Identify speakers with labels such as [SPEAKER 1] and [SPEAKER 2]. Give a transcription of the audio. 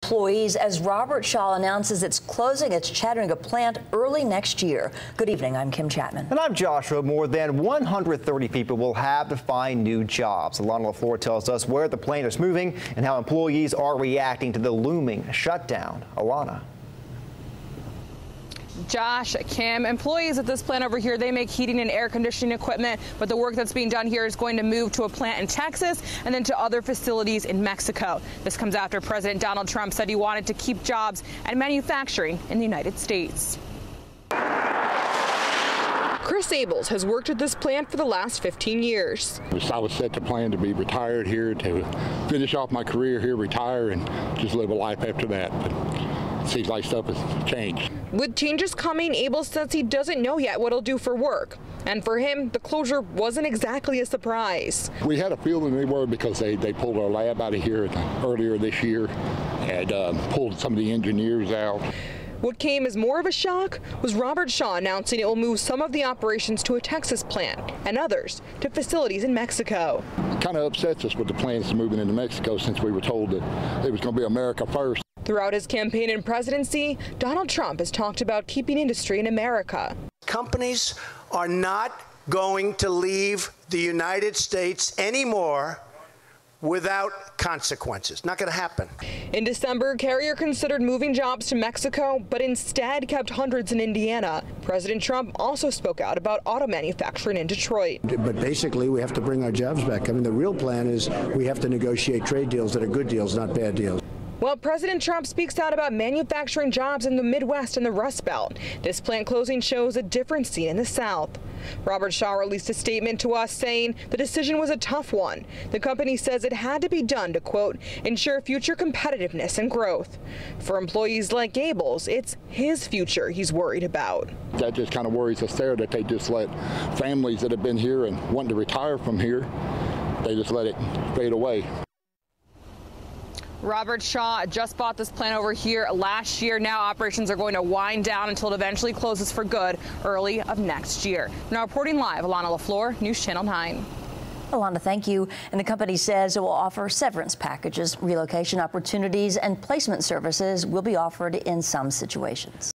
[SPEAKER 1] Employees as Robertshaw announces it's closing its Chattanooga plant early next year. Good evening, I'm Kim Chapman.
[SPEAKER 2] And I'm Joshua. More than 130 people will have to find new jobs. Alana LaFleur tells us where the plant is moving and how employees are reacting to the looming shutdown. Alana.
[SPEAKER 3] Josh, Kim, employees at this plant over here, they make heating and air conditioning equipment, but the work that's being done here is going to move to a plant in Texas and then to other facilities in Mexico. This comes after President Donald Trump said he wanted to keep jobs and manufacturing in the United States.
[SPEAKER 4] Chris Abels has worked at this plant for the last 15 years.
[SPEAKER 5] I was set to plan to be retired here, to finish off my career here, retire, and just live a life after that. But it seems like stuff has changed.
[SPEAKER 4] With changes coming, Abels says he doesn't know yet what he'll do for work. And for him, the closure wasn't exactly a surprise.
[SPEAKER 5] We had a feeling they were because they pulled our lab out of here earlier this year and pulled some of the engineers out.
[SPEAKER 4] What came as more of a shock was Robertshaw announcing it will move some of the operations to a Texas plant and others to facilities in Mexico.
[SPEAKER 5] It kind of upsets us with the plans moving into Mexico since we were told that it was going to be America first.
[SPEAKER 4] Throughout his campaign and presidency, Donald Trump has talked about keeping industry in America.
[SPEAKER 6] Companies are not going to leave the United States anymore without consequences. Not going to happen.
[SPEAKER 4] In December, Carrier considered moving jobs to Mexico, but instead kept hundreds in Indiana. President Trump also spoke out about auto manufacturing in Detroit.
[SPEAKER 7] But basically, we have to bring our jobs back. I mean, the real plan is we have to negotiate trade deals that are good deals, not bad deals.
[SPEAKER 4] While President Trump speaks out about manufacturing jobs in the Midwest and the Rust Belt, this plant closing shows a different scene in the South. Robertshaw released a statement to us saying the decision was a tough one. The company says it had to be done to, quote, ensure future competitiveness and growth. For employees like Abels, it's his future he's worried about.
[SPEAKER 5] That just kind of worries us there, that they just let families that have been here and want to retire from here, they just let it fade away.
[SPEAKER 3] Robertshaw just bought this plant over here last year. Now operations are going to wind down until it eventually closes for good early of next year. Now reporting live, Alana LaFleur, News Channel 9.
[SPEAKER 1] Alana, thank you. And the company says it will offer severance packages, relocation opportunities, and placement services will be offered in some situations.